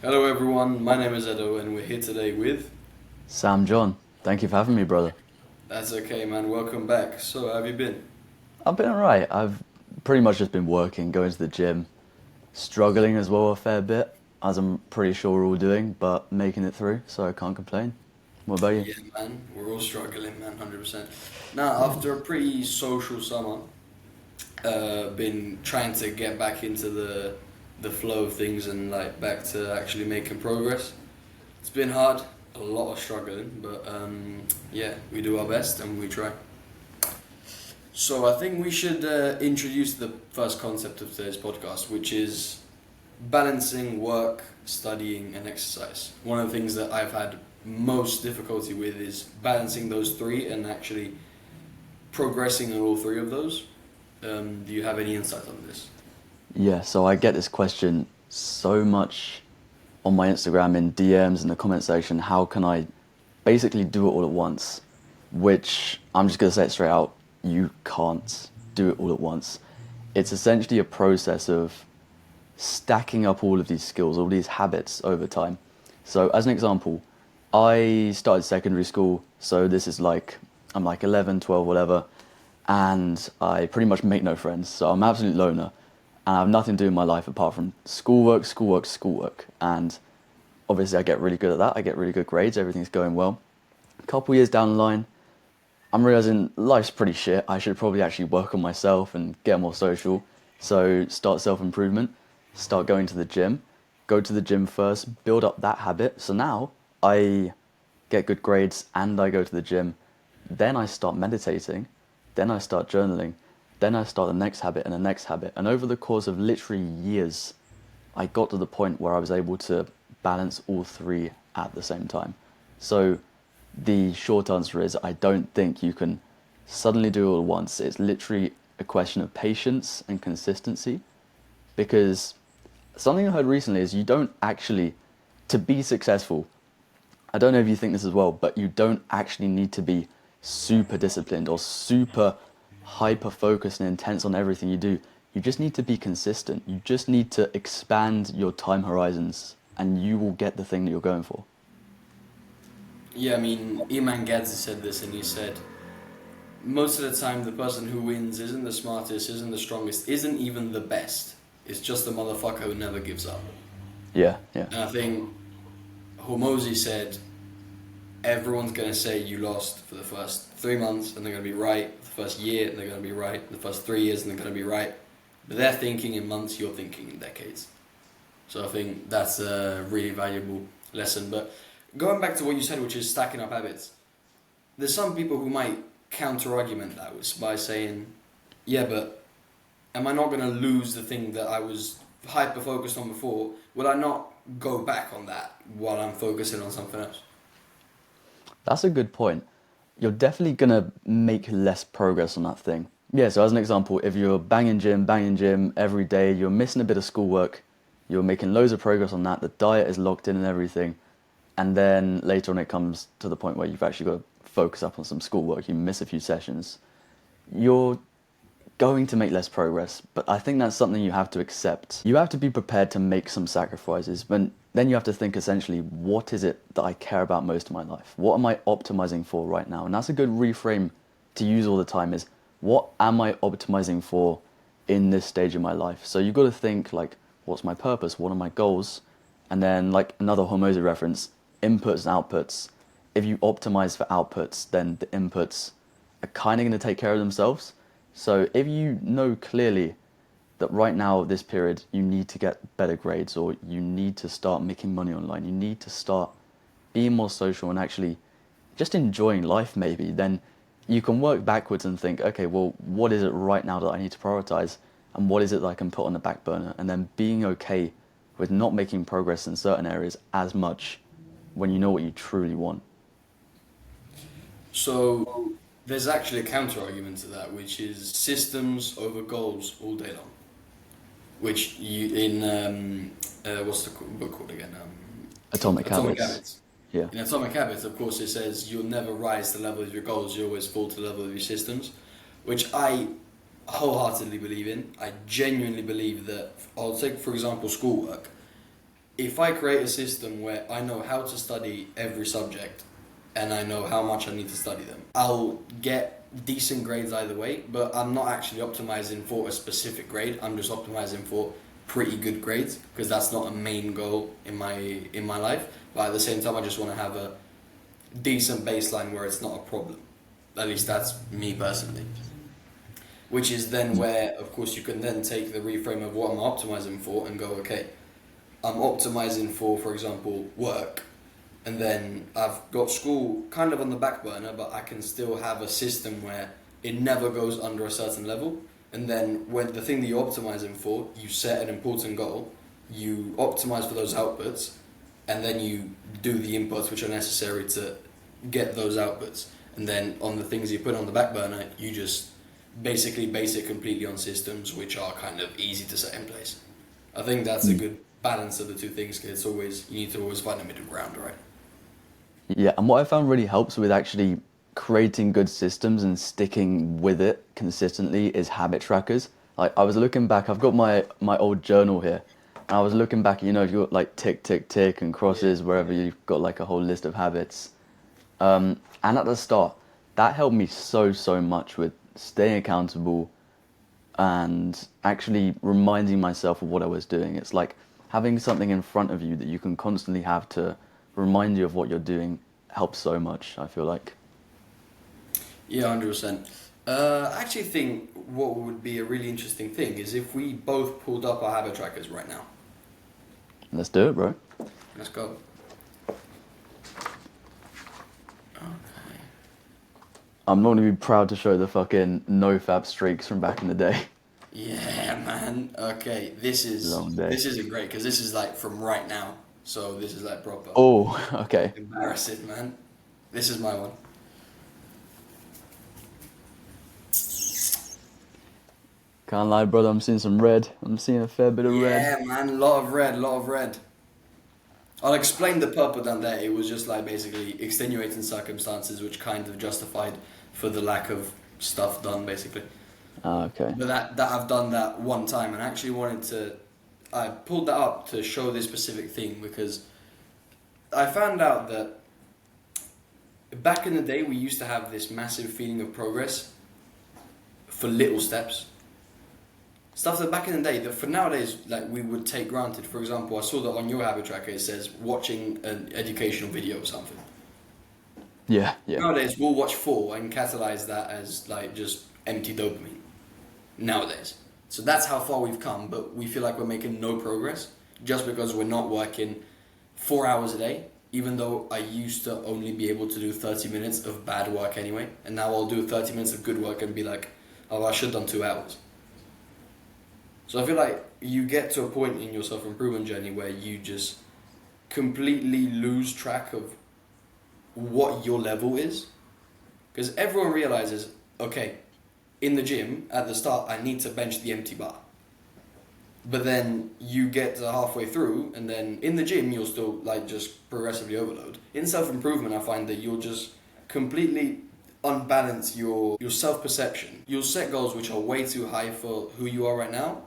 Hello everyone, my name is Edo and we're here today with... Sam John, thank you for having me, brother. That's okay man, welcome back. So how have you been? I've been alright. I've pretty much just been working, going to the gym, struggling as well a fair bit, as I'm pretty sure we're all doing, but making it through, so I can't complain. What about you? Yeah man, we're all struggling man, 100%. Now after a pretty social summer, been trying to get back into the flow of things and like back to actually making progress. It's been hard, a lot of struggling, but yeah, we do our best and we try. So I think we should introduce the first concept of today's podcast, which is balancing work, studying, and exercise. One of the things that I've had most difficulty with is balancing those three and actually progressing on all three of those. Do you have any insight on this? Yeah, so I get this question so much on my Instagram in DMs in the comment section. How can I basically do it all at once? Which I'm just gonna say it straight out, you can't do it all at once. It's essentially a process of stacking up all of these skills, all these habits over time. So, as an example, I started secondary school, so this is like, I'm like 11, 12, whatever, and I pretty much make no friends. So, I'm an absolute loner, and I have nothing to do in my life apart from schoolwork, schoolwork, schoolwork. And obviously, I get really good at that. I get really good grades, everything's going well. A couple years down the line, I'm realizing life's pretty shit. I should probably actually work on myself and get more social. So start self-improvement, start going to the gym, go to the gym first, build up that habit. So now I get good grades and I go to the gym. Then I start meditating, then I start journaling, then I start the next habit and the next habit. And over the course of literally years, I got to the point where I was able to balance all three at the same time. So the short answer is I don't think you can suddenly do it all at once. It's literally a question of patience and consistency because something I heard recently is you don't actually, to be successful, I don't know if you think this as well, but you don't actually need to be super disciplined or super hyper focused and intense on everything you do. You just need to be consistent. You just need to expand your time horizons and you will get the thing that you're going for. Yeah, I mean, Iman Gadzhi said this and he said, most of the time the person who wins isn't the smartest, isn't the strongest, isn't even the best. It's just the motherfucker who never gives up. Yeah, yeah. And I think Hormozy said, everyone's going to say you lost for the first 3 months and they're going to be right. The first year and they're going to be right. The first 3 years and they're going to be right. But they're thinking in months, you're thinking in decades. So I think that's a really valuable lesson. But going back to what you said, which is stacking up habits, there's some people who might counter argument that was by saying, yeah, but am I not going to lose the thing that I was hyper focused on before? Will I not go back on that while I'm focusing on something else? That's a good point. You're definitely gonna make less progress on that thing. Yeah, so as an example, if you're banging gym every day, you're missing a bit of schoolwork, you're making loads of progress on that, the diet is locked in and everything, and then later on it comes to the point where you've actually got to focus up on some schoolwork, you miss a few sessions, you're going to make less progress, but I think that's something you have to accept. You have to be prepared to make some sacrifices, but then you have to think essentially, what is it that I care about most in my life? What am I optimizing for right now? And that's a good reframe to use all the time is, what am I optimizing for in this stage of my life? So you've got to think like, what's my purpose? What are my goals? And then like another Hormozy reference, inputs and outputs. If you optimize for outputs, then the inputs are kind of going to take care of themselves. So if you know clearly that right now, this period, you need to get better grades or you need to start making money online, you need to start being more social and actually just enjoying life maybe, then you can work backwards and think, okay, well, what is it right now that I need to prioritize and what is it that I can put on the back burner? And then being okay with not making progress in certain areas as much when you know what you truly want. So there's actually a counter argument to that, which is systems over goals all day long. Which you in what's the book called again? Atomic Atomic habits. Habits. Yeah. In Atomic Habits, of course, it says you'll never rise to the level of your goals. You always fall to the level of your systems, which I wholeheartedly believe in. I genuinely believe that. I'll take for example schoolwork. if I create a system where I know how to study every subject and I know how much I need to study them, I'll get decent grades either way, but I'm not actually optimizing for a specific grade. I'm just optimizing for pretty good grades because that's not a main goal in my life. But at the same time, I just want to have a decent baseline where it's not a problem. At least that's me personally. Which is then where, of course, you can then take the reframe of what I'm optimizing for and go, okay, I'm optimizing for example, work, and then I've got school kind of on the back burner, but I can still have a system where it never goes under a certain level. And then when the thing that you're optimizing for, you set an important goal, you optimize for those outputs, and then you do the inputs which are necessary to get those outputs. And then on the things you put on the back burner, you just basically base it completely on systems which are kind of easy to set in place. I think that's a good balance of the two things, because it's always, you need to always find a middle ground, right? Yeah, and what I found really helps with actually creating good systems and sticking with it consistently is habit trackers. Like I was looking back, I've got my old journal here, and I was looking back, you know, you've got like tick, tick, tick and crosses wherever you've got like a whole list of habits. And at the start, that helped me so much with staying accountable and actually reminding myself of what I was doing. It's like having something in front of you that you can constantly have to remind you of what you're doing helps so much, I feel like. Yeah, 100%. I actually think what would be a really interesting thing is if we both pulled up our habit trackers right now. Let's do it, bro. Let's go. Okay. I'm not gonna be proud to show the fucking no-fab streaks from back in the day. Yeah, man. Okay, this Long day. isn't great because this is like from right now. So this is like proper Oh, okay. embarrassing, man. This is my one. Can't lie, brother, I'm seeing some red. I'm seeing a fair bit of red. Yeah, man. Lot of red. Lot of red. I'll explain the purple down there. It was just like basically extenuating circumstances which kind of justified for the lack of stuff done, basically. Ah, okay. But that I've done that one time and actually wanted to. I pulled that up to show this specific thing because I found out that back in the day we used to have this massive feeling of progress for little steps. Stuff that back in the day, that for nowadays, like we would take granted. For example, I saw that on your habit tracker it says watching an educational video or something. Yeah, yeah. Nowadays, we'll watch 4 and catalyze that as like just empty dopamine. Nowadays. So that's how far we've come, but we feel like we're making no progress just because we're not working 4 hours a day, even though I used to only be able to do 30 minutes of bad work anyway. And now I'll do 30 minutes of good work and be like, oh, I should have done 2 hours. So I feel like you get to a point in your self-improvement journey where you just completely lose track of what your level is. Because everyone realizes, okay, in the gym, at the start, I need to bench the empty bar. But then you get to halfway through, and then in the gym, you'll still like just progressively overload. In self-improvement, I find that you'll just completely unbalance your self-perception. You'll set goals which are way too high for who you are right now,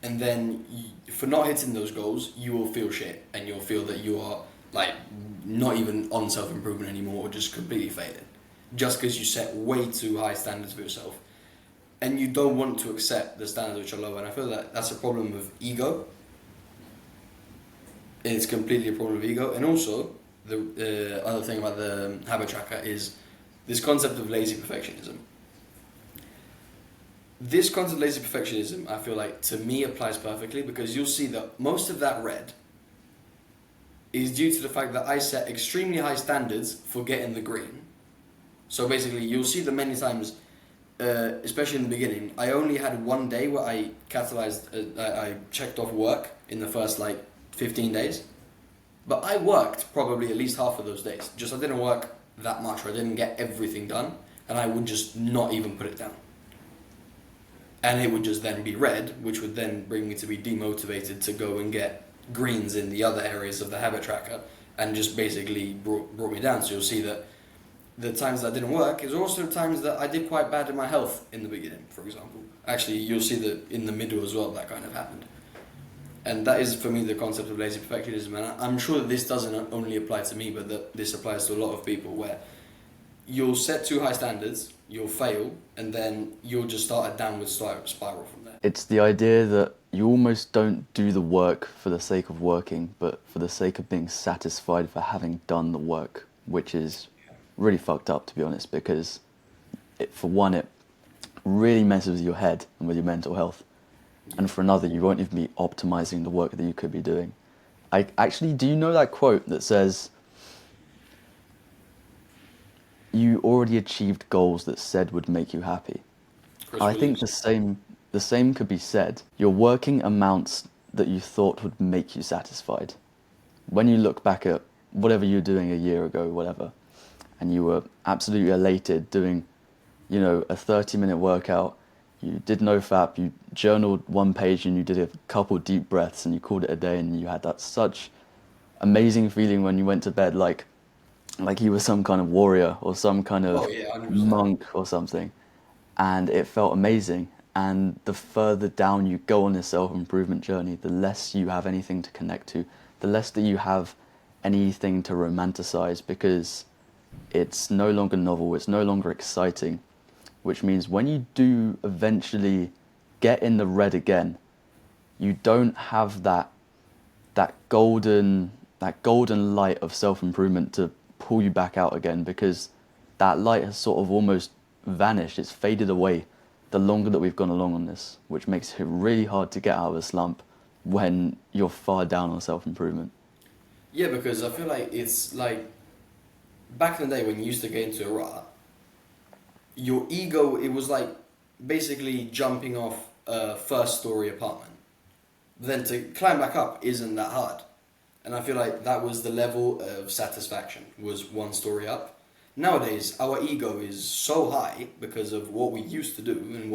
and then for not hitting those goals, you will feel shit, and you'll feel that you are like not even on self-improvement anymore, or just completely failing. Just because you set way too high standards for yourself. And you don't want to accept the standards which are low, and I feel that that's a problem of ego. It's completely a problem of ego, and also the other thing about the habit tracker is this concept of lazy perfectionism. This concept of lazy perfectionism, I feel like, to me applies perfectly because you'll see that most of that red is due to the fact that I set extremely high standards for getting the green. So basically, you'll see that many times, especially in the beginning, I only had one day where I catalyzed, I checked off work in the first like 15 days. But I worked probably at least half of those days. Just I didn't work that much, or I didn't get everything done, and I would just not even put it down. And it would just then be red, which would then bring me to be demotivated to go and get greens in the other areas of the habit tracker, and just basically brought me down. So you'll see that the times that didn't work is also times that I did quite bad in my health in the beginning, for example. Actually, you'll see that in the middle as well, that kind of happened. And that is for me the concept of lazy perfectionism. And I'm sure that this doesn't only apply to me, but that this applies to a lot of people where you'll set too high standards, you'll fail, and then you'll just start a downward spiral from there. It's the idea that you almost don't do the work for the sake of working, but for the sake of being satisfied for having done the work, which is really fucked up, to be honest, because for one, it really messes with your head and with your mental health. And for another, you won't even be optimizing the work that you could be doing. Do you know that quote that says, you already achieved goals that said would make you happy? I think the same could be said. You're working amounts that you thought would make you satisfied. When you look back at whatever you were doing a year ago, whatever, and you were absolutely elated doing, a 30-minute workout, you did no fap, you journaled one page and you did a couple deep breaths and you called it a day, and you had that such amazing feeling when you went to bed, like you were some kind of warrior or some kind of Oh yeah, 100%. monk or something, and it felt amazing. And the further down you go on this self-improvement journey, the less you have anything to connect to, the less that you have anything to romanticize, because it's no longer novel, it's no longer exciting, which means when you do eventually get in the red again, you don't have that golden light of self-improvement to pull you back out again, because that light has sort of almost vanished, it's faded away the longer that we've gone along on this, which makes it really hard to get out of a slump when you're far down on self-improvement. Yeah, because I feel like it's like back in the day when you used to get into a rut, your ego, it was like basically jumping off a first story apartment. Then to climb back up isn't that hard. And I feel like that was the level of satisfaction, was one story up. Nowadays, our ego is so high because of what we used to do and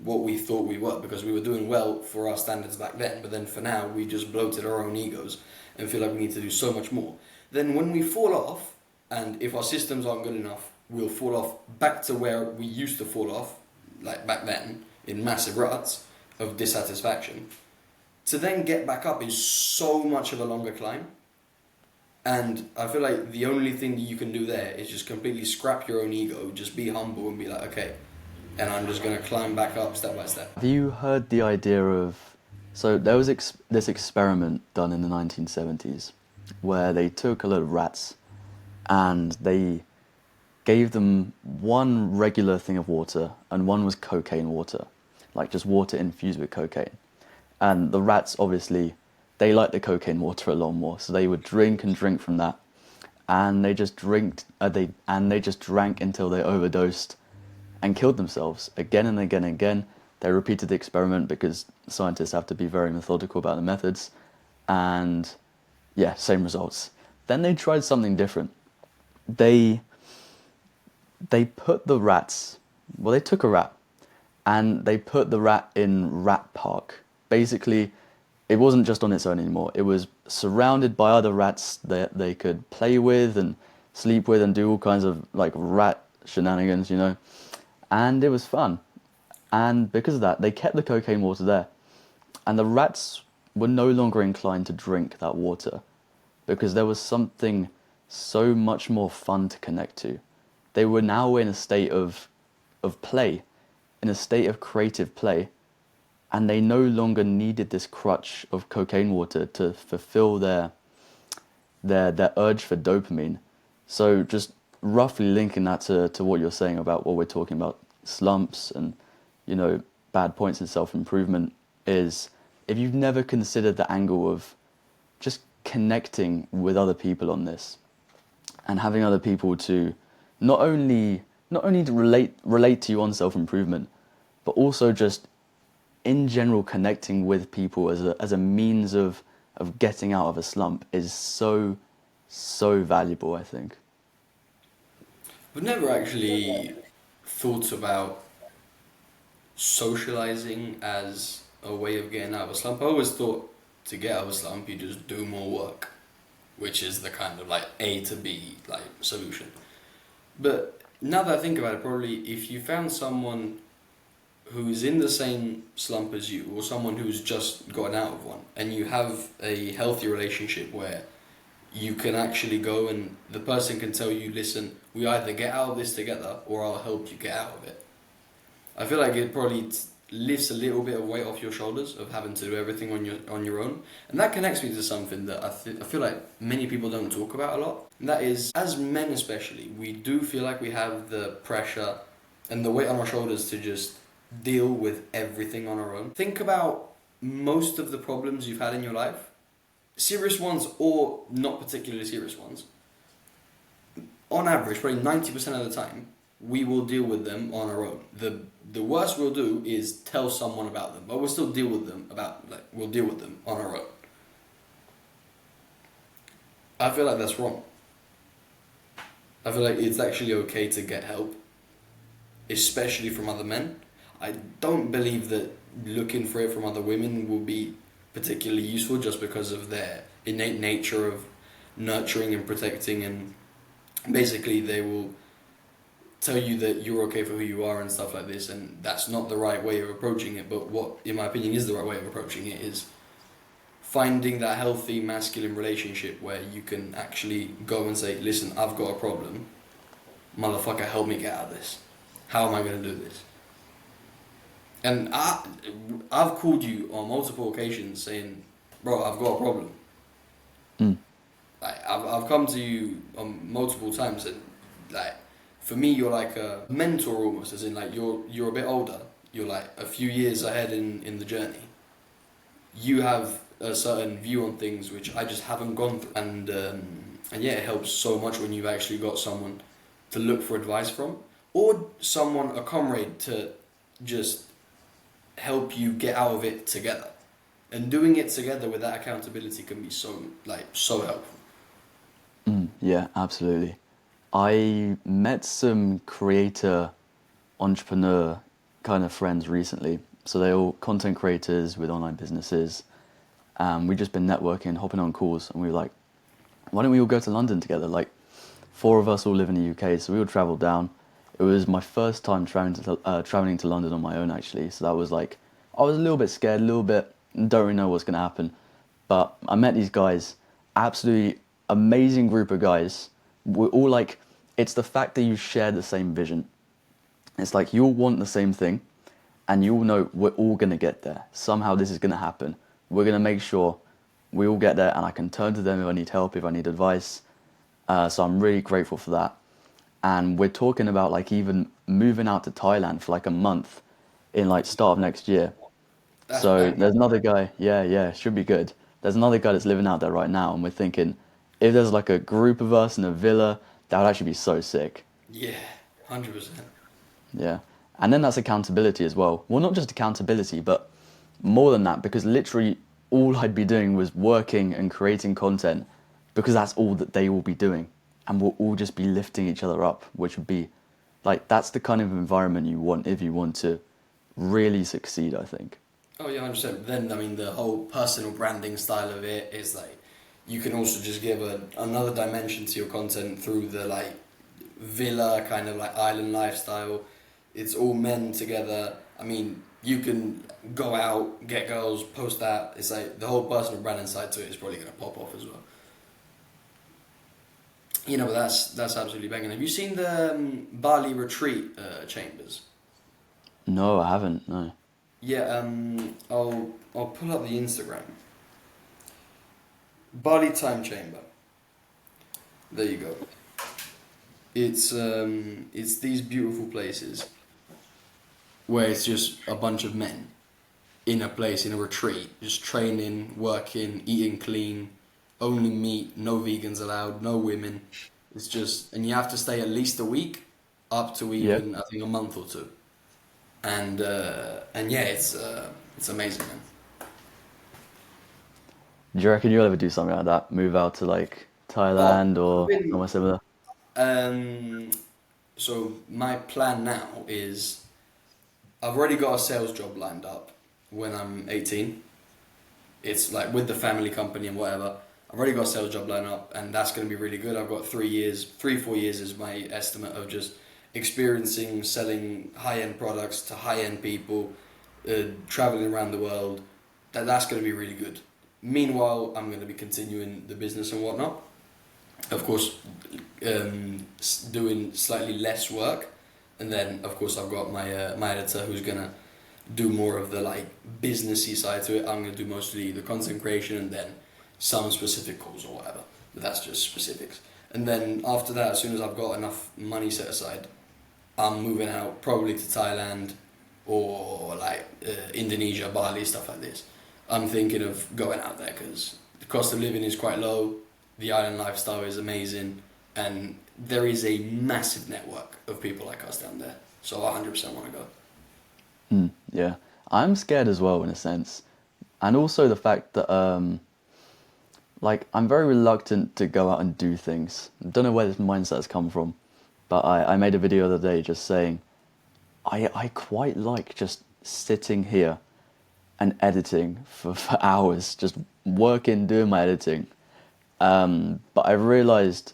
what we thought we were, because we were doing well for our standards back then, but then for now, we just bloated our own egos and feel like we need to do so much more. Then when we fall off, and if our systems aren't good enough, we'll fall off back to where we used to fall off, like back then, in massive ruts of dissatisfaction. To then get back up is so much of a longer climb. And I feel like the only thing that you can do there is just completely scrap your own ego, just be humble and be like, okay, and I'm just going to climb back up step by step. Have you heard the idea of... So there was this experiment done in the 1970s where they took a load of rats and they gave them one regular thing of water and one was cocaine water, like just water infused with cocaine. And the rats, obviously, they liked the cocaine water a lot more, so they would drink and drink from that, and they just drank until they overdosed and killed themselves again and again and again. They repeated the experiment because scientists have to be very methodical about the methods, and yeah, same results. Then they tried something different. They put the rats, well, they took a rat and they put the rat in Rat Park. Basically, it wasn't just on its own anymore. It was surrounded by other rats that they could play with and sleep with and do all kinds of like rat shenanigans, and it was fun. And because of that, they kept the cocaine water there. And the rats were no longer inclined to drink that water because there was something so much more fun to connect to. They were now in a state of play, in a state of creative play, and they no longer needed this crutch of cocaine water to fulfill their urge for dopamine. So just roughly linking that to what you're saying about what we're talking about, slumps and, bad points in self-improvement, is if you've never considered the angle of just connecting with other people on this and having other people to not only to relate to you on self-improvement, but also just in general connecting with people as a means of getting out of a slump is so valuable, I think. I've never actually thought about socializing as a way of getting out of a slump. I always thought to get out of a slump, you just do more work, which is the kind of like A to B like solution. But now that I think about it, probably if you found someone who's in the same slump as you, or someone who's just gotten out of one, and you have a healthy relationship where you can actually go and the person can tell you, listen, we either get out of this together or I'll help you get out of it. I feel like it probably lifts a little bit of weight off your shoulders of having to do everything on your own, and that connects me to something that I feel like many people don't talk about a lot. And that is, as men especially, we do feel like we have the pressure and the weight on our shoulders to just deal with everything on our own. Think about most of the problems you've had in your life, serious ones or not particularly serious ones. On average, probably 90% of the time, we will deal with them on our own. The worst we'll do is tell someone about them, but we'll still deal with them we'll deal with them on our own. I feel like that's wrong. I feel like it's actually okay to get help, especially from other men. I don't believe that looking for it from other women will be particularly useful just because of their innate nature of nurturing and protecting, and basically they will tell you that you're okay for who you are and stuff like this, and that's not the right way of approaching it. But what, in my opinion, is the right way of approaching it is finding that healthy masculine relationship where you can actually go and say, listen, I've got a problem, motherfucker, help me get out of this. How am I going to do this? And I've called you on multiple occasions saying, bro, I've got a problem. Like, I've come to you on multiple times, and like, for me, you're like a mentor almost, as in like you're a bit older. You're like a few years ahead in the journey. You have a certain view on things which I just haven't gone through, and yeah, it helps so much when you've actually got someone to look for advice from, or someone, a comrade, to just help you get out of it together. And doing it together with that accountability can be so helpful. Yeah, absolutely. I met some creator, entrepreneur kind of friends recently. So they're all content creators with online businesses. We've just been networking, hopping on calls, and we were like, why don't we all go to London together? Like, 4 of us all live in the UK, so we all traveled down. It was my first time traveling to London on my own, actually. So that was like, I was a little bit scared, a little bit, don't really know what's going to happen. But I met these guys, absolutely amazing group of guys. We're all like, it's the fact that you share the same vision. It's like you all want the same thing, and you all know we're all going to get there. Somehow this is going to happen. We're going to make sure we all get there, and I can turn to them if I need help, if I need advice. So I'm really grateful for that. And we're talking about like even moving out to Thailand for like a month in like start of next year. That's So bang. there's another guy, yeah, should be good. There's another guy that's living out there right now, and we're thinking if there's like a group of us in a villa, that would actually be so sick. Yeah, 100%. Yeah. And then that's accountability as well. Well, not just accountability, but more than that, because literally all I'd be doing was working and creating content because that's all that they will be doing. And we'll all just be lifting each other up, which would be like, that's the kind of environment you want if you want to really succeed, I think. Oh yeah, 100%. Then I mean, the whole personal branding style of it is like, you can also just give another dimension to your content through the like villa kind of like island lifestyle. It's all men together. I mean, you can go out, get girls, post that. It's like the whole personal branding side to it is probably gonna pop off as well. You know, but that's absolutely banging. Have you seen the Bali retreat chambers? No, I haven't, no. Yeah, I'll pull up the Instagram. Bali Time Chamber. There you go. It's these beautiful places where it's just a bunch of men in a place, in a retreat, just training, working, eating clean, only meat, no vegans allowed, no women. It's just, and you have to stay at least a week, up to Yeah. even I think a month or two. And yeah, it's amazing, man. Do you reckon you'll ever do something like that? Move out to like Oh, Thailand I've or been. somewhere similar? Um, so my plan now is I've already got a sales job lined up when I'm 18. It's like with the family company and whatever. I've already got a sales job lined up, and that's going to be really good. I've got 3 years, 4 years is my estimate of just experiencing selling high-end products to high-end people, traveling around the world. That's going to be really good. Meanwhile, I'm going to be continuing the business and whatnot. Of course, doing slightly less work, and then of course I've got my editor who's gonna do more of the like businessy side to it. I'm gonna do mostly the content creation and then some specific calls or whatever. But that's just specifics. And then after that, as soon as I've got enough money set aside, I'm moving out probably to Thailand or like Indonesia, Bali, stuff like this. I'm thinking of going out there because the cost of living is quite low, the island lifestyle is amazing, and there is a massive network of people like us down there. So I 100% want to go. Yeah, I'm scared as well in a sense, and also the fact that like I'm very reluctant to go out and do things. I don't know where this mindset has come from, but I made a video the other day just saying I quite like just sitting here and editing for hours, just working, doing my editing. But I realized,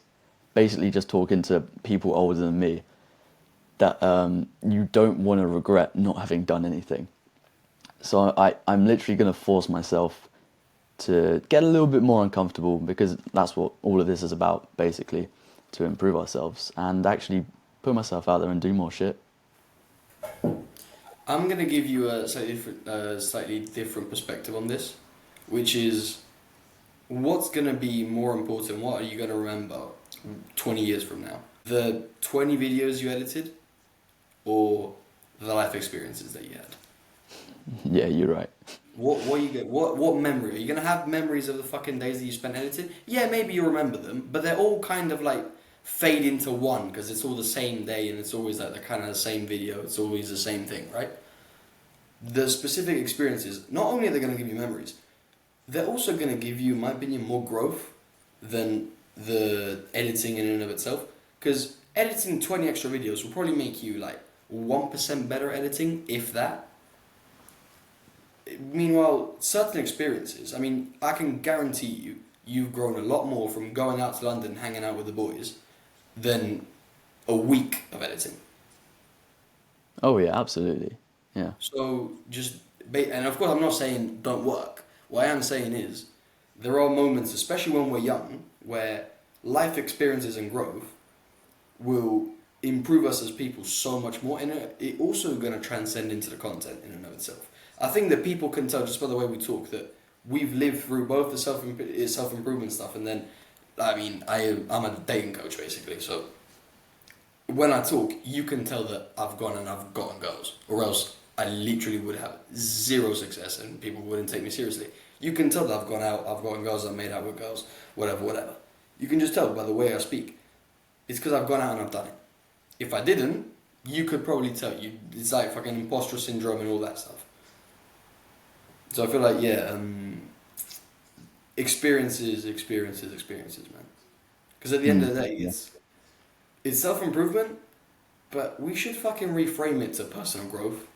basically just talking to people older than me, that you don't want to regret not having done anything. So I'm literally going to force myself to get a little bit more uncomfortable, because that's what all of this is about, basically, to improve ourselves and actually put myself out there and do more shit. I'm going to give you a slightly different perspective on this, which is what's going to be more important, what are you going to remember 20 years from now? The 20 videos you edited or the life experiences that you had? Yeah, you're right. What memory? Are you going to have memories of the fucking days that you spent editing? Yeah, maybe you remember them, but they're all kind of like fade into one because it's all the same day and it's always like the kind of the same video, it's always the same thing, right? The specific experiences, not only are they going to give you memories, they're also going to give you, in my opinion, more growth than the editing in and of itself. Because editing 20 extra videos will probably make you like 1% better editing, if that. Meanwhile, certain experiences, I mean, I can guarantee you, you've grown a lot more from going out to London, hanging out with the boys, than a week of editing. Oh yeah, absolutely. Yeah. So and of course I'm not saying don't work. What I am saying is there are moments, especially when we're young, where life experiences and growth will improve us as people so much more, and it also going to transcend into the content in and of itself. I think that people can tell just by the way we talk that we've lived through both the self-improvement stuff, and then, I mean, I'm a dating coach basically, so when I talk, you can tell that I've gone and I've gotten girls, or else I literally would have zero success and people wouldn't take me seriously. You can tell that I've gone out, I've gotten girls, I've made out with girls, whatever. You can just tell by the way I speak. It's because I've gone out and I've done it. If I didn't, you could probably tell. It's like fucking imposter syndrome and all that stuff. So I feel like, yeah, experiences, man. Because at the end of the day, it's self-improvement, but we should fucking reframe it to personal growth.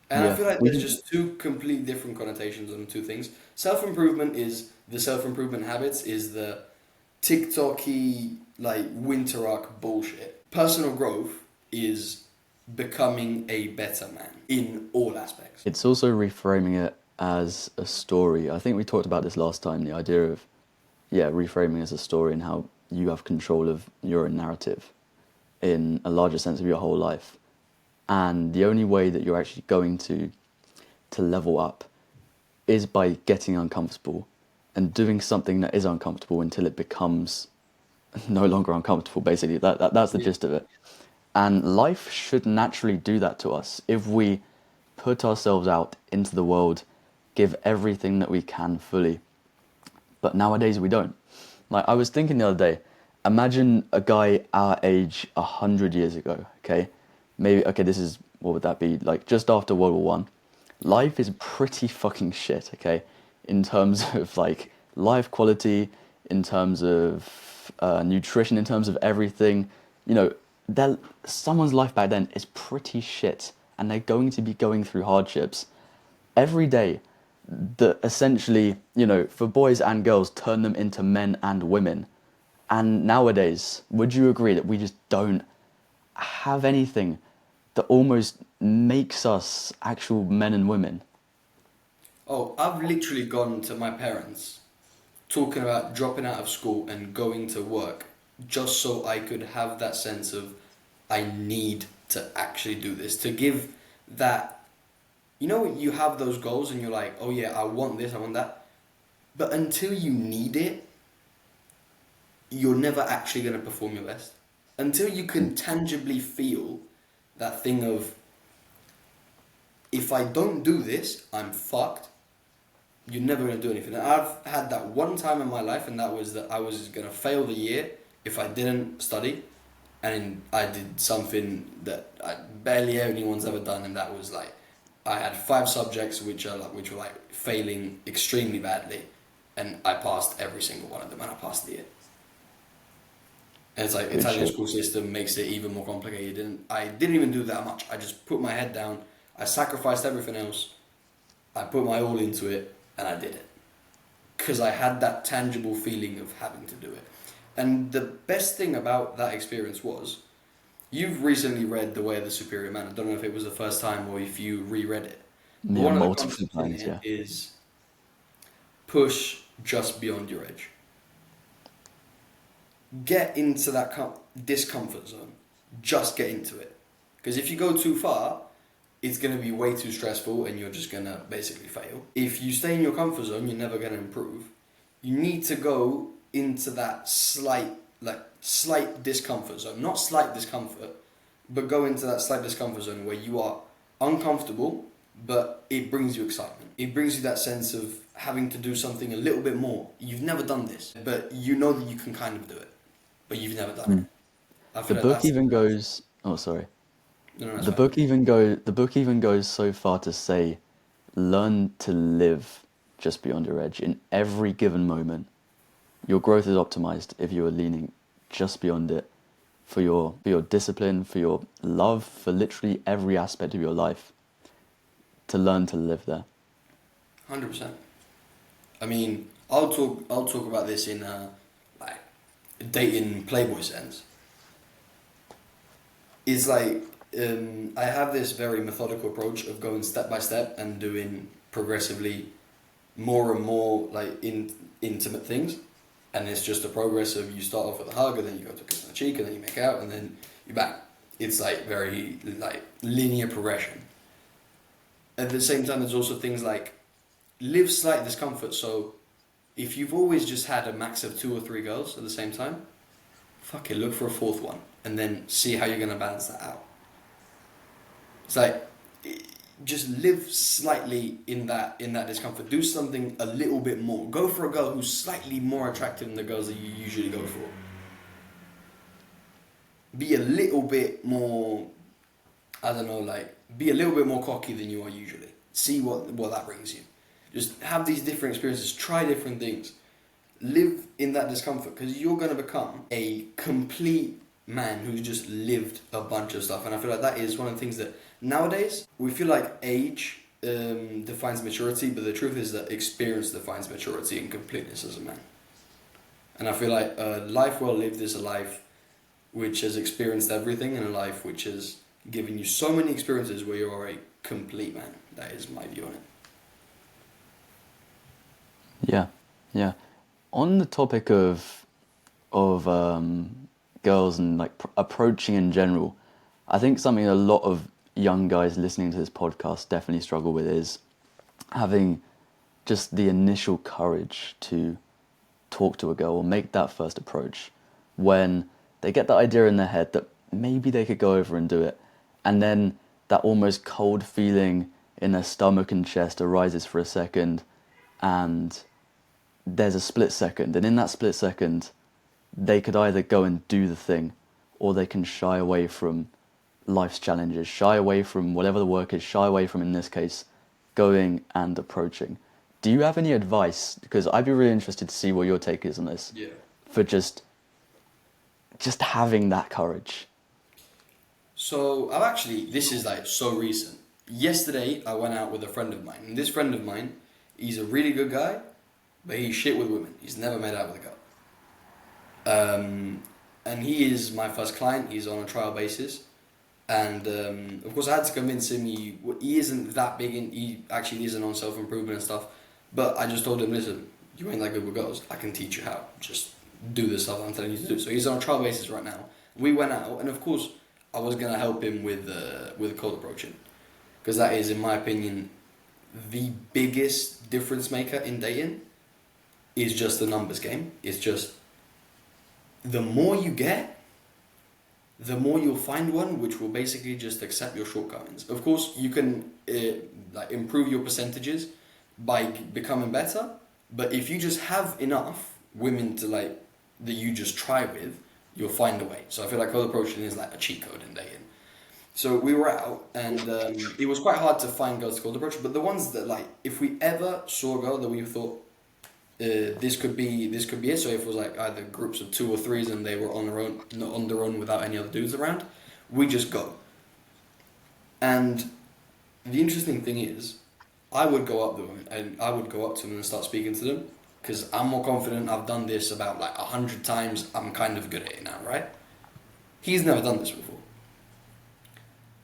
And I feel like there's just two complete different connotations on the two things. Self-improvement is the self-improvement habits, is the TikTok-y, like, winter arc bullshit. Personal growth is becoming a better man in all aspects. It's also reframing it as a story. I think we talked about this last time, the idea of, reframing as a story and how you have control of your own narrative in a larger sense of your whole life. And the only way that you're actually going to level up is by getting uncomfortable and doing something that is uncomfortable until it becomes no longer uncomfortable, basically. That's the gist of it. And life should naturally do that to us if we put ourselves out into the world, give everything that we can fully. But nowadays we don't. Like, I was thinking the other day, imagine a guy our age 100 years ago, okay? Maybe, okay, this is, what would that be? Like, just after World War One. Life is pretty fucking shit, okay? In terms of, like, life quality, in terms of nutrition, in terms of everything. You know, someone's life back then is pretty shit, and they're going to be going through hardships every day that essentially, you know, for boys and girls, turn them into men and women. And nowadays, would you agree that we just don't have anything that almost makes us actual men and women? Oh, I've literally gone to my parents talking about dropping out of school and going to work just so I could have that sense of I need to actually do this. To give that, you know, you have those goals and you're like, oh yeah, I want this, I want that. But until you need it, you're never actually going to perform your best. Until you can tangibly feel that thing of, if I don't do this, I'm fucked. You're never going to do anything. And I've had that one time in my life, and that was that I was going to fail the year if I didn't study. And I did something that barely anyone's ever done, and that was like, I had 5 subjects which were like failing extremely badly, and I passed every single one of them, and I passed the year. And it's like Good Italian shit. school system makes it even more complicated, and I didn't even do that much. I just put my head down, I sacrificed everything else, I put my all into it, and I did it. Because I had that tangible feeling of having to do it. And the best thing about that experience was, you've recently read The Way of the Superior Man. I don't know if it was the first time or if you reread it. But Yeah, one of the multiple concepts in times, it yeah. is push just beyond your edge. Get into that discomfort zone. Just get into it. Because if you go too far, it's going to be way too stressful and you're just going to basically fail. If you stay in your comfort zone, you're never going to improve. You need to go into that slight discomfort zone. Not slight discomfort, but go into that slight discomfort zone where you are uncomfortable, but it brings you excitement. It brings you that sense of having to do something a little bit more. You've never done this, but you know that you can kind of do it, but you've never done it. Mm. I The feel like book that's even goes, oh, sorry. no, no, that's The fine. book even goes so far to say, learn to live just beyond your edge in every given moment. Your growth is optimized if you are leaning just beyond it for your discipline, for your love, for literally every aspect of your life. To learn to live there. 100%. I mean, I'll talk about this in like dating Playboy sense. It's like I have this very methodical approach of going step by step and doing progressively more and more like intimate things, and it's just a progress of you start off with a hug and then you go to kiss on the cheek and then you make out and then you back. It's like very like linear progression. At the same time, there's also things like live slight discomfort. So if you've always just had a max of 2 or 3 girls at the same time, fuck it, look for a 4th one and then see how you're gonna balance that out. It's like just live slightly in that discomfort. Do something a little bit more. Go for a girl who's slightly more attractive than the girls that you usually go for. Be a little bit more, I don't know, like be a little bit more cocky than you are usually. See what that brings you. Just have these different experiences. Try different things. Live in that discomfort because you're going to become a complete man who's just lived a bunch of stuff. And I feel like that is one of the things that nowadays we feel like age defines maturity, but the truth is that experience defines maturity and completeness as a man. And I feel like a life well lived is a life which has experienced everything, and a life which has given you so many experiences where you're a complete man. That is my view on it. Yeah, yeah. On the topic of girls and like approaching in general, I think something a lot of young guys listening to this podcast definitely struggle with is having just the initial courage to talk to a girl or make that first approach when they get that idea in their head that maybe they could go over and do it, and then that almost cold feeling in their stomach and chest arises for a second, and there's a split second, and in that split second they could either go and do the thing or they can shy away from life's challenges, shy away from whatever the work is, shy away from, in this case, going and approaching. Do you have any advice? Because I'd be really interested to see what your take is on this. Yeah. For just having that courage. So I've actually, this is like so recent. Yesterday I went out with a friend of mine, and this friend of mine, he's a really good guy, but he's shit with women. He's never made out with a girl. And he is my first client. He's on a trial basis, and of course I had to convince him. He isn't that big in. He actually isn't on self improvement and stuff. But I just told him, listen, you ain't that good with girls. I can teach you how. Just do the stuff I'm telling you to do. So he's on a trial basis right now. We went out, and of course I was gonna help him with cold approaching, because that is, in my opinion, the biggest difference maker in dating. Is just the numbers game. It's just the more you get, the more you'll find one which will basically just accept your shortcomings. Of course, you can like improve your percentages by becoming better, but if you just have enough women to like that you just try with, you'll find a way. So I feel like cold approaching is like a cheat code in dating. So we were out, and it was quite hard to find girls to cold approach. But the ones that like, if we ever saw a girl that we thought this could be it. So if it was like either groups of 2 or 3s and they were on their own, not on their own without any other dudes around, we just go. And the interesting thing is, I would go up to them and start speaking to them, because I'm more confident. I've done this about like 100 times. I'm kind of good at it now, right? He's never done this before.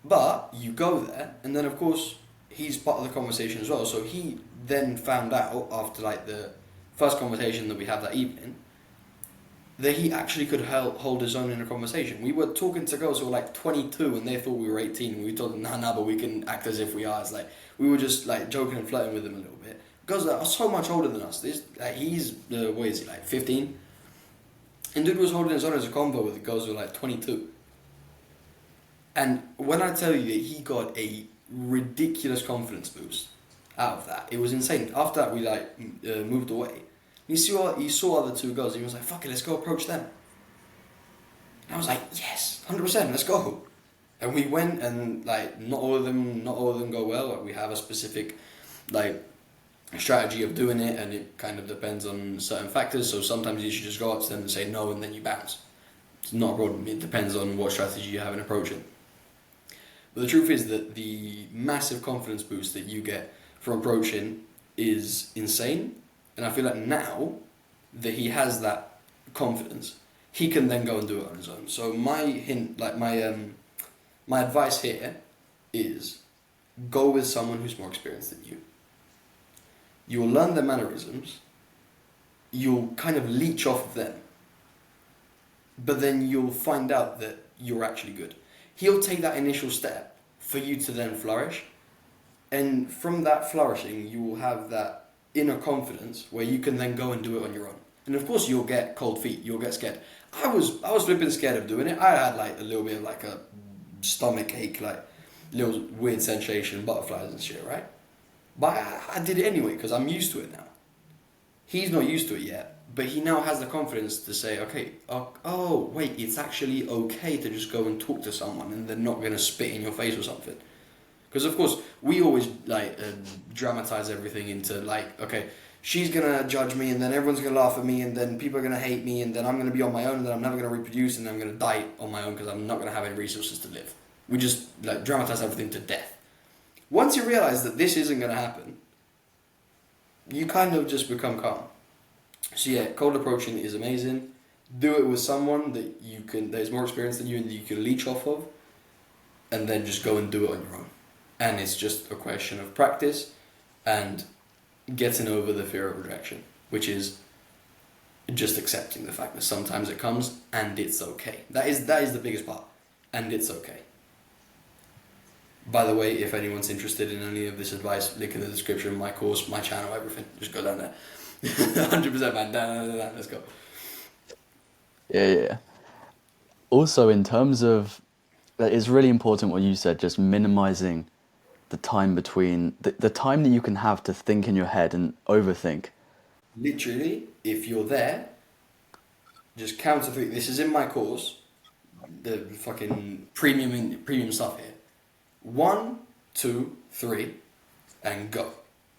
But you go there, and then of course he's part of the conversation as well. So he then found out after like the first conversation that we had that evening, that he actually could hold his own in a conversation. We were talking to girls who were like 22 and they thought we were 18. And we told them, nah, but we can act as if we are. It's like, we were just like joking and flirting with them a little bit. Girls that are so much older than us. He's, what is he, like 15? And dude was holding his own as a convo with the girls who were like 22. And when I tell you that he got a ridiculous confidence boost out of that, it was insane. After that, we like moved away. He saw other 2 girls. And he was like, "Fuck it, let's go approach them." And I was like, "Yes, 100%, let's go." And we went, and like not all of them go well. Like, we have a specific like strategy of doing it, and it kind of depends on certain factors. So sometimes you should just go up to them and say no, and then you bounce. It's not a problem. It depends on what strategy you have in approaching. But the truth is that the massive confidence boost that you get from approaching is insane. And I feel like now that he has that confidence, he can then go and do it on his own. So my hint, like my advice here is go with someone who's more experienced than you. You'll learn their mannerisms. You'll kind of leech off of them. But then you'll find out that you're actually good. He'll take that initial step for you to then flourish. And from that flourishing, you will have that inner confidence where you can then go and do it on your own. And of course you'll get cold feet, you'll get scared. I was flipping scared of doing it. I had like a little bit of like a stomach ache, like little weird sensation, butterflies and shit, right? But I did it anyway because I'm used to it now. He's not used to it yet, but he now has the confidence to say, okay, oh wait, it's actually okay to just go and talk to someone and they're not going to spit in your face or something. Because of course, we always like dramatize everything into like, okay, she's gonna judge me, and then everyone's gonna laugh at me, and then people are gonna hate me, and then I'm gonna be on my own, and then I'm never gonna reproduce, and then I'm gonna die on my own because I'm not gonna have any resources to live. We just like dramatize everything to death. Once you realize that this isn't gonna happen, you kind of just become calm. So yeah, cold approaching is amazing. Do it with someone that is more experienced than you and that you can leech off of, and then just go and do it on your own. And it's just a question of practice and getting over the fear of rejection, which is just accepting the fact that sometimes it comes and it's okay. That is the biggest part, and it's okay. By the way, if anyone's interested in any of this advice, link in the description, my course, my channel, everything. Just go down there. 100%, man. Down. Let's go. Yeah. Also, in terms of, it's really important what you said, just minimizing the time between, the time that you can have to think in your head and overthink. Literally, if you're there, just count to 3. This is in my course, the fucking premium stuff here. 1, 2, 3, and go.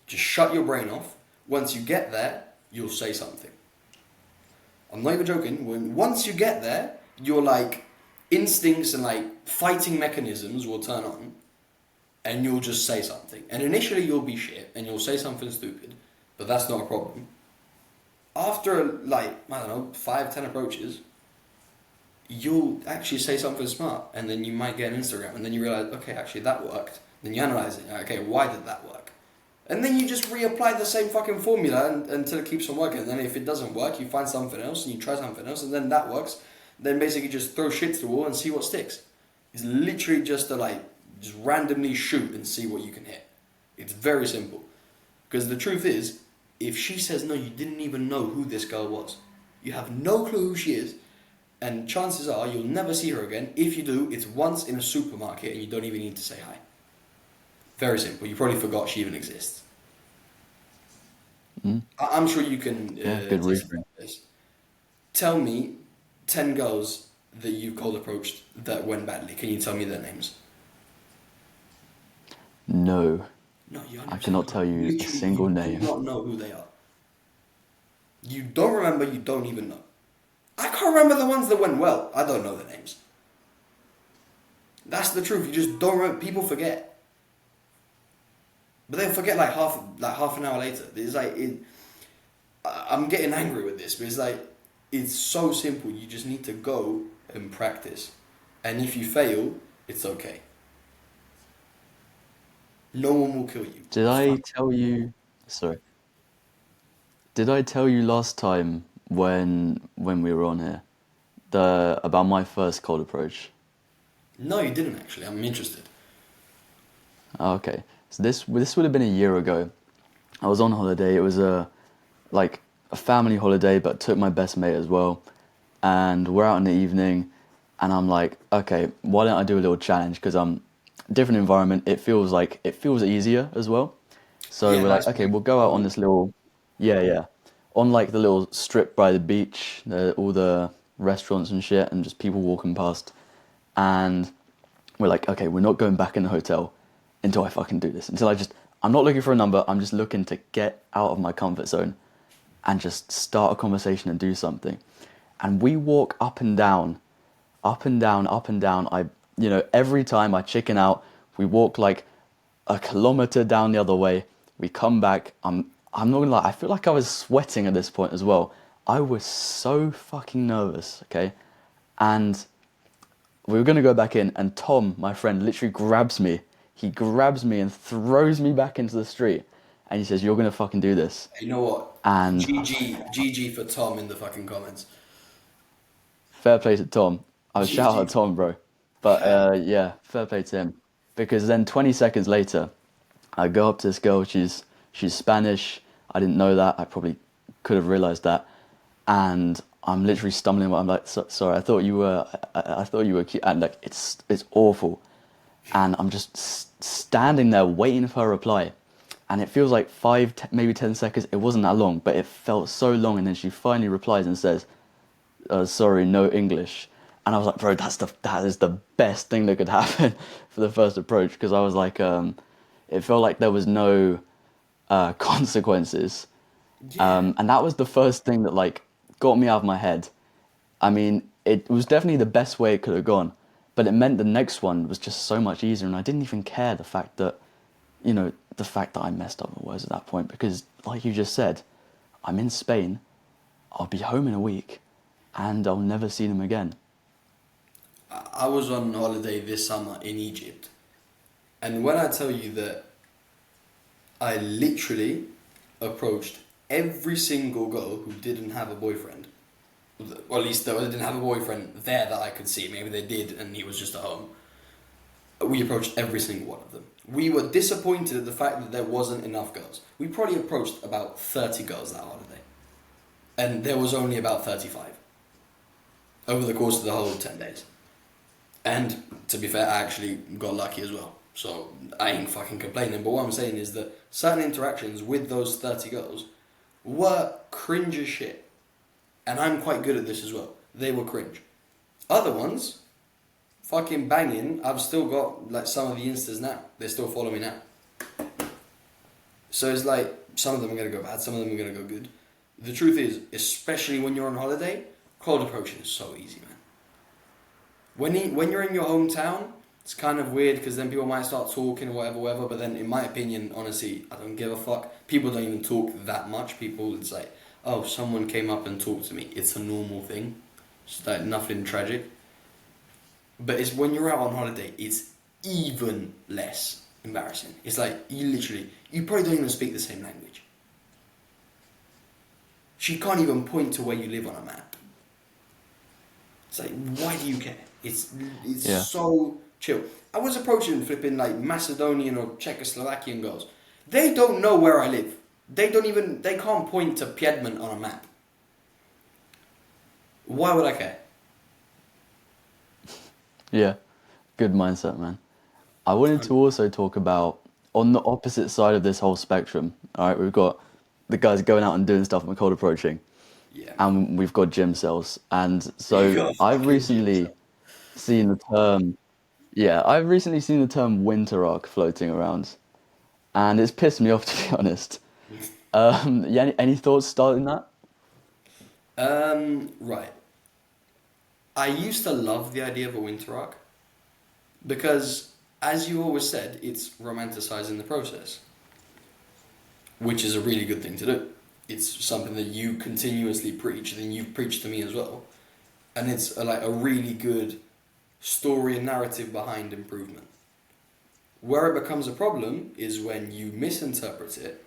Just shut your brain off. Once you get there, you'll say something. I'm not even joking. Once you get there, your like instincts and like fighting mechanisms will turn on, and you'll just say something. And initially you'll be shit and you'll say something stupid, but that's not a problem. After like, I don't know, 5, 10 approaches, you'll actually say something smart, and then you might get an Instagram, and then you realize, okay, actually that worked. Then you analyze it. Okay, why did that work? And then you just reapply the same fucking formula until it keeps on working. And then if it doesn't work, you find something else and you try something else, and then that works. Then basically just throw shit to the wall and see what sticks. It's literally just to like just randomly shoot and see what you can hit. It's very simple. Because the truth is, if she says no, you didn't even know who this girl was. You have no clue who she is, and chances are you'll never see her again. If you do, it's once in a supermarket and you don't even need to say hi. Very simple. You probably forgot she even exists. Mm. I'm sure you can Yeah, good reasoning. this. Tell me 10 girls that you cold approached that went badly. Can you tell me their names? No, No, you I 100% cannot can't. tell you a Literally, single you name. do not know who they are. You don't remember, you don't even know. I can't remember the ones that went well. I don't know the names. That's the truth. You just don't remember. People forget. But they'll forget like half an hour later. It's like I'm getting angry with this, but it's like it's so simple. You just need to go and practice. And if you fail, it's okay. No one will kill you. Did It's I fine. tell you? Sorry. Did I tell you last time when we were on here the about my first cold approach? No, you didn't actually. I'm interested. Oh, okay, so this would have been a year ago. I was on holiday. It was like a family holiday, but took my best mate as well. And we're out in the evening, and I'm like, okay, why don't I do a little challenge? Because I'm different environment. It feels easier as well. So Yeah, we're like, nice okay, break. we'll go out on this little, yeah, yeah, on like the little strip by the beach, all the restaurants and shit, and just people walking past. And we're like, okay, we're not going back in the hotel until I fucking do this. I'm not looking for a number. I'm just looking to get out of my comfort zone and just start a conversation and do something. And we walk up and down, up and down, up and down. Every time I chicken out, we walk like a kilometer down the other way. We come back. I'm not gonna lie. I feel like I was sweating at this point as well. I was so fucking nervous. Okay, and we were gonna go back in, and Tom, my friend, literally grabs me. He grabs me and throws me back into the street, and he says, "You're gonna fucking do this." You know what? And GG for Tom in the fucking comments. fair play to Tom. I was shout out GG. Tom, bro. But yeah, fair play to him. Because then 20 seconds later, I go up to this girl. She's Spanish. I didn't know that. I probably could have realized that. And I'm literally stumbling. I'm like, sorry. I thought you were. I thought you were cute. And like, it's awful. And I'm just standing there waiting for her reply. And it feels like maybe 10 seconds. It wasn't that long, but it felt so long. And then she finally replies and says, sorry, no English. And I was like, bro, that is the best thing that could happen for the first approach, because I was like, it felt like there was no consequences, Yeah. and that was the first thing that like got me out of my head. I mean, it was definitely the best way it could have gone, but it meant the next one was just so much easier, and I didn't even care the fact that I messed up the words at that point, because like you just said, I'm in Spain, I'll be home in a week, and I'll never see them again. I was on holiday this summer in Egypt. And when I tell you that I literally approached every single girl who didn't have a boyfriend, or at least that didn't have a boyfriend there that I could see. Maybe they did and he was just at home. We approached every single one of them. We were disappointed at the fact that there wasn't enough girls. We probably approached about 30 girls that holiday. And there was only about 35 over the course of the whole 10 days. And to be fair, I actually got lucky as well. So I ain't fucking complaining. But what I'm saying is that certain interactions with those 30 girls were cringe as shit. And I'm quite good at this as well. They were cringe. Other ones, fucking banging. I've still got like some of the instas now. They still follow me now. So it's like some of them are gonna go bad, some of them are gonna go good. The truth is, especially when you're on holiday, cold approaching is so easy, man. When you're in your hometown, it's kind of weird because then people might start talking or whatever. But then, in my opinion, honestly, I don't give a fuck. People don't even talk that much. It's like oh, someone came up and talked to me. It's a normal thing. It's like nothing tragic. But it's when you're out on holiday, it's even less embarrassing. It's like you probably don't even speak the same language. She can't even point to where you live on a map. It's like, why do you care? It's Yeah. so chill. I was approaching flipping like Macedonian or Czechoslovakian girls. They don't know where I live. They can't point to Piedmont on a map. Why would I care? Yeah. Good mindset, man. I wanted to also talk about on the opposite side of this whole spectrum. All right, we've got the guys going out and doing stuff and cold approaching, Yeah. and we've got gym cells. And You so got fucking gym seen the term, I've recently seen the term winter arc floating around, and it's pissed me off to be honest. Yeah, any thoughts starting that? Right. I used to love the idea of a winter arc because, as you always said, it's romanticizing the process, which is a really good thing to do. It's something that you continuously preach, and you've preached to me as well, and it's like a really good story and narrative behind improvement. Where it becomes a problem is when you misinterpret it,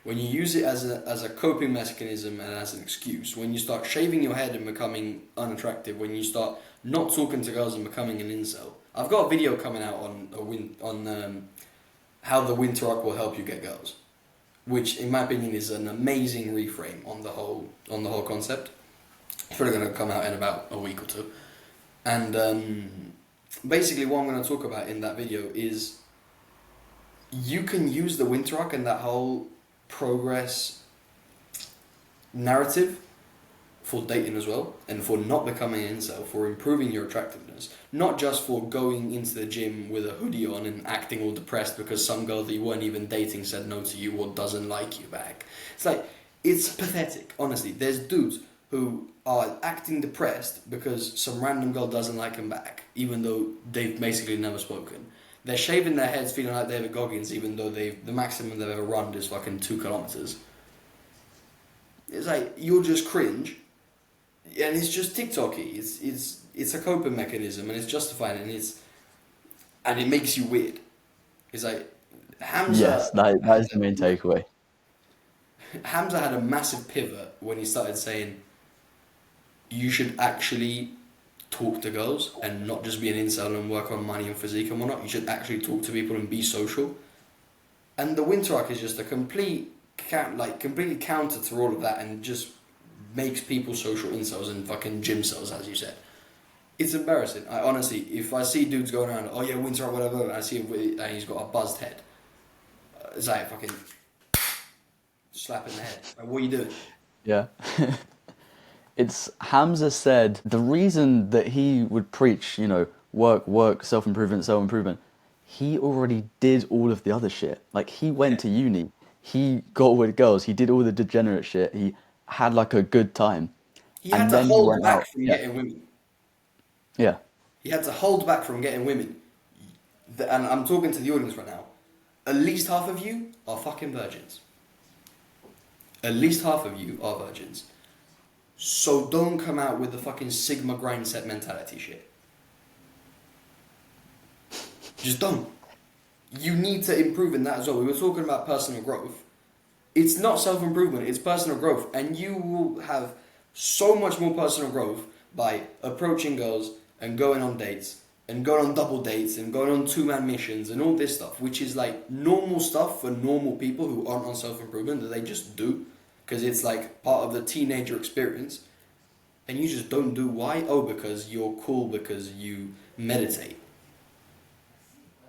when you use it as a coping mechanism and as an excuse, when you start shaving your head and becoming unattractive, when you start not talking to girls and becoming an incel. I've got a video coming out on how the winter arc will help you get girls, which in my opinion is an amazing reframe on the whole concept. It's probably going to come out in about a week or two. And basically what I'm going to talk about in that video is you can use the winter arc and that whole progress narrative for dating as well, and for not becoming an incel, for improving your attractiveness, not just for going into the gym with a hoodie on and acting all depressed because some girl that you weren't even dating said no to you or doesn't like you back. It's like, it's pathetic, honestly. There's dudes who are acting depressed because some random girl doesn't like them back, even though they've basically never spoken. They're shaving their heads feeling like David Goggins, even though the maximum they've ever run is fucking 2 kilometers. It's like, you'll just cringe, and it's just TikToky. It's a coping mechanism, and it's justified, and it makes you weird. It's like Yes, Hamza. that is the main takeaway. Hamza had a massive pivot when he started saying you should actually talk to girls and not just be an incel and work on money and physique and whatnot. You should actually talk to people and be social. And the winter arc is just a completely counter to all of that, and just makes people social incels and fucking gym cells, as you said. It's embarrassing. I honestly, if I see dudes going around, oh yeah, winter arc, whatever, and I see him and he's got a buzzed head, it's like fucking slap in the head. Like, what are you doing? Yeah. It's Hamza said the reason that he would preach, work, self-improvement, self-improvement, he already did all of the other shit. Like, he Yeah. went to uni, he got with girls, he did all the degenerate shit, he had like a good time, He had and to then he hold went back out. from Yeah, getting women. yeah, He had to hold back from getting women. And I'm talking to the audience right now. At least half of you are fucking virgins. At least half of you are virgins. So don't come out with the fucking Sigma grind set mentality shit. Just don't. You need to improve in that as well. We were talking about personal growth. It's not self-improvement, it's personal growth. And you will have so much more personal growth by approaching girls and going on dates and going on double dates and going on two-man missions and all this stuff, which is like normal stuff for normal people who aren't on self-improvement that they just do because it's like part of the teenager experience. And you just don't do. Why? Oh, because you're cool, because you meditate.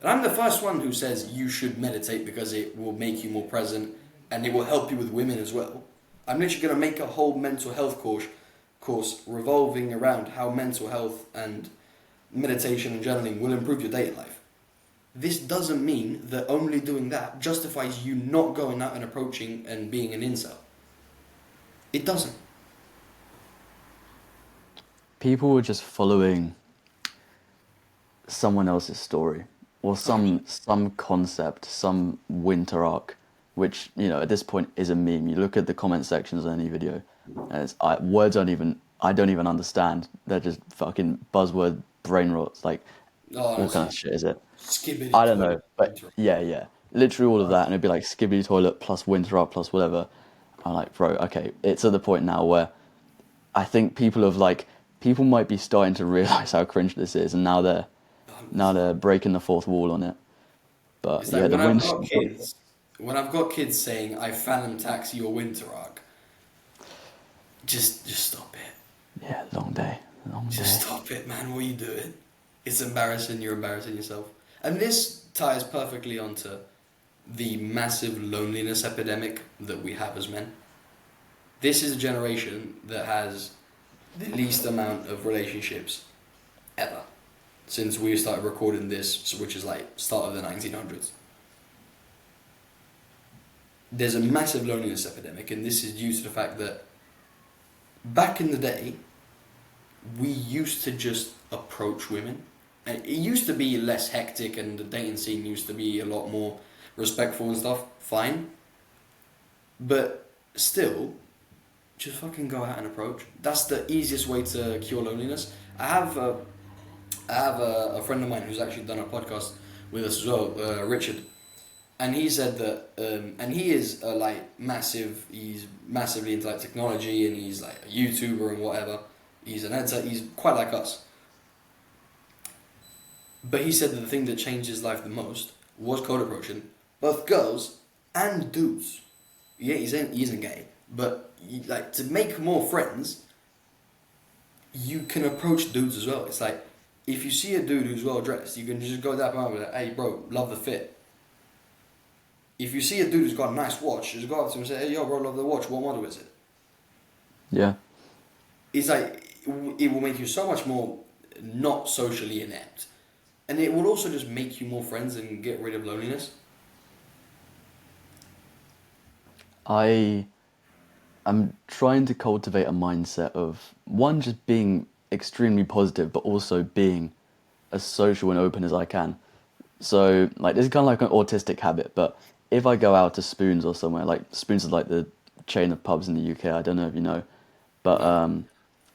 And I'm the first one who says you should meditate because it will make you more present and it will help you with women as well. I'm literally going to make a whole mental health course revolving around how mental health and meditation and journaling will improve your dating life. This doesn't mean that only doing that justifies you not going out and approaching and being an incel. It doesn't. people were just following someone else's story or 100%. some concept, some winter arc, which at this point is a meme. You look at the comment sections on any video, And words I don't even understand. They're just fucking buzzword brain rots. Like, Oh, what kind of honestly, shit is it? skibbity I don't know, toilet. but yeah, literally all of that, and it'd be like Skibbity Toilet plus Winter Up plus whatever. I'm like, bro, okay, it's at the point now where I think people might be starting to realize how cringe this is, and now they're breaking the fourth wall on it. But It's yeah, like the when I've wins. got kids, saying I Phantom Taxi your winter arc, just stop it. Yeah, long day, long Just day. stop it, man. What are you doing? It's embarrassing. You're embarrassing yourself. And this ties perfectly onto the massive loneliness epidemic that we have as men. This is a generation that has the least amount of relationships ever since we started recording this, which is like start of the 1900s. There's a massive loneliness epidemic, and this is due to the fact that back in the day, we used to just approach women. And it used to be less hectic, and the dating scene used to be a lot more respectful and stuff. Fine. But still, just fucking go out and approach. That's the easiest way to cure loneliness. I have a friend of mine who's actually done a podcast with us as well, Richard, and he said that, and he is like massive. He's massively into like technology, and he's like a YouTuber and whatever. He's an editor. He's quite like us. But he said that the thing that changed his life the most was cold approaching, both girls and dudes. Yeah, he isn't gay, but like to make more friends, you can approach dudes as well. It's like if you see a dude who's well dressed, you can just go that and be like, "Hey, bro, love the fit." If you see a dude who's got a nice watch, just go up to him and say, "Hey, yo, bro, love the watch. What model is it?" Yeah, It's like it will make you so much more not socially inept, and it will also just make you more friends and get rid of loneliness. I am trying to cultivate a mindset of one, just being extremely positive, but also being as social and open as I can. So, like, this is kind of like an autistic habit, but if I go out to Spoons or somewhere, like, Spoons is like the chain of pubs in the UK, I don't know if you know, but, No,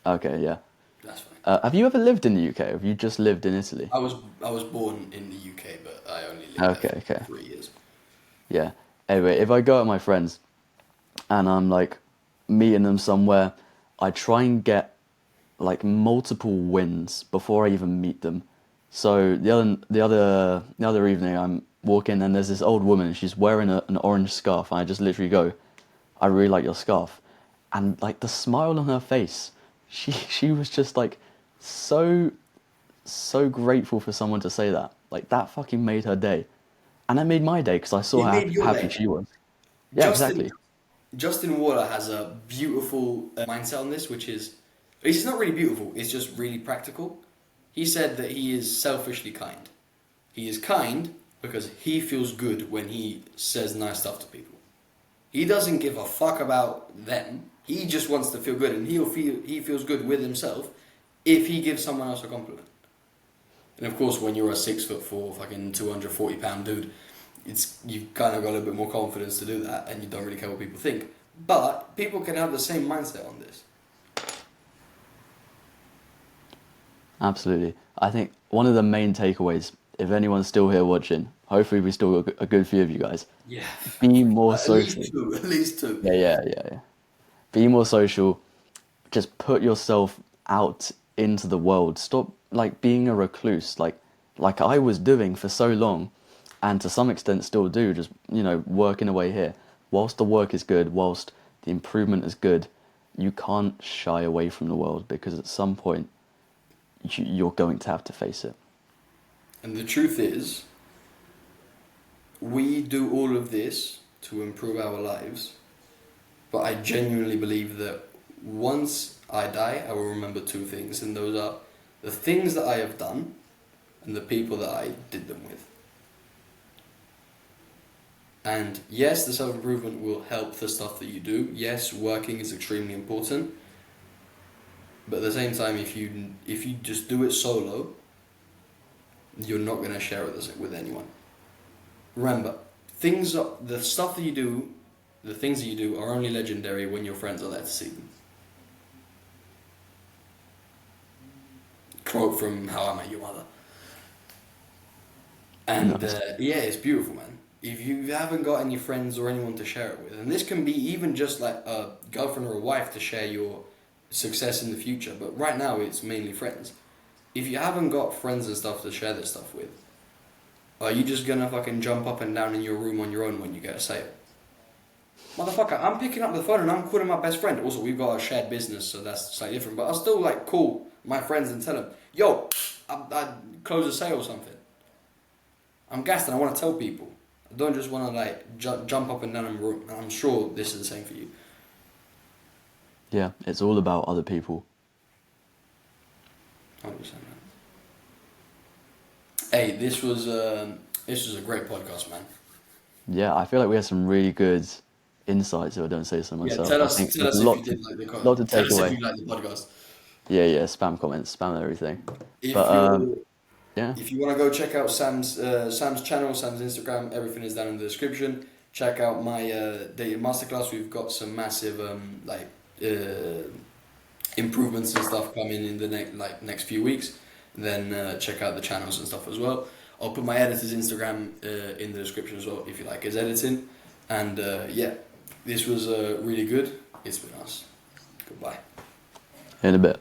okay, yeah. that's fine. Have you ever lived in the UK? Or have you just lived in Italy? I was born in the UK, but I only lived there Okay, for okay. 3 years. Yeah. Anyway, if I go out with my friends and I'm like meeting them somewhere, I try and get like multiple wins before I even meet them. So the other evening, I'm walking and there's this old woman. She's wearing an orange scarf, and I just literally go, "I really like your scarf," and like the smile on her face, she was just like so so grateful for someone to say that. Like that fucking made her day, and that made my day because I saw It how made your happy day. she was. Yeah, Justin exactly. Justin Waller has a beautiful mindset on this, which is it's not really beautiful. It's just really practical. He said that he is selfishly kind. He is kind because he feels good when he says nice stuff to people. He doesn't give a fuck about them. He just wants to feel good, and he feels good with himself if he gives someone else a compliment. And of course, when you're a 6'4", fucking 240-pound dude, it's you've kind of got a little bit more confidence to do that, and you don't really care what people think. But people can have the same mindset on this. Absolutely. I think one of the main takeaways, if anyone's still here watching, hopefully we still got a good few of you guys. Yeah, Be more at least social. two, at least two. Yeah. Be more social. Just put yourself out into the world. Stop like being a recluse, like I was doing for so long, and to some extent still do. Just working away here. Whilst the work is good, whilst the improvement is good, you can't shy away from the world because at some point you're going to have to face it. And the truth is, we do all of this to improve our lives, but I genuinely believe that once I die, I will remember two things, and those are the things that I have done and the people that I did them with. And yes, the self-improvement will help the stuff that you do. Yes, working is extremely important. But at the same time, if you just do it solo, you're not going to share it with anyone. Remember, the stuff that you do, the things that you do are only legendary when your friends are there to see them. quote from How I Met Your Mother. And Nice. yeah, it's beautiful, man. If you haven't got any friends or anyone to share it with, and this can be even just like a girlfriend or a wife to share your success in the future, but right now it's mainly friends. If you haven't got friends and stuff to share this stuff with, are you just gonna fucking jump up and down in your room on your own when you get a sale? Motherfucker, I'm picking up the phone and I'm calling my best friend. Also, we've got a shared business, so that's slightly different. But I'll still like call my friends and tell them, yo, I close a sale or something. I'm gassed and I want to tell people. I don't just want to like jump up and down in the room. And I'm sure this is the same for you. Yeah, it's all about other people. 100%. Man. Hey, this was a great podcast, man. Yeah, I feel like we had some really good insights, if I don't say so Yeah, myself. tell I us think tell there's us a if you lot did like the lot to tell take us if away. you like the podcast. Yeah, spam comments, spam everything. If But you're yeah, If you want to go check out Sam's channel, Sam's Instagram, everything is down in the description. Check out my data masterclass. We've got some massive improvements and stuff coming in the next few weeks. Then check out the channels and stuff as well. I'll put my editor's Instagram in the description as well if you like his editing. And yeah, this was really good. It's been us. Goodbye. in a bit.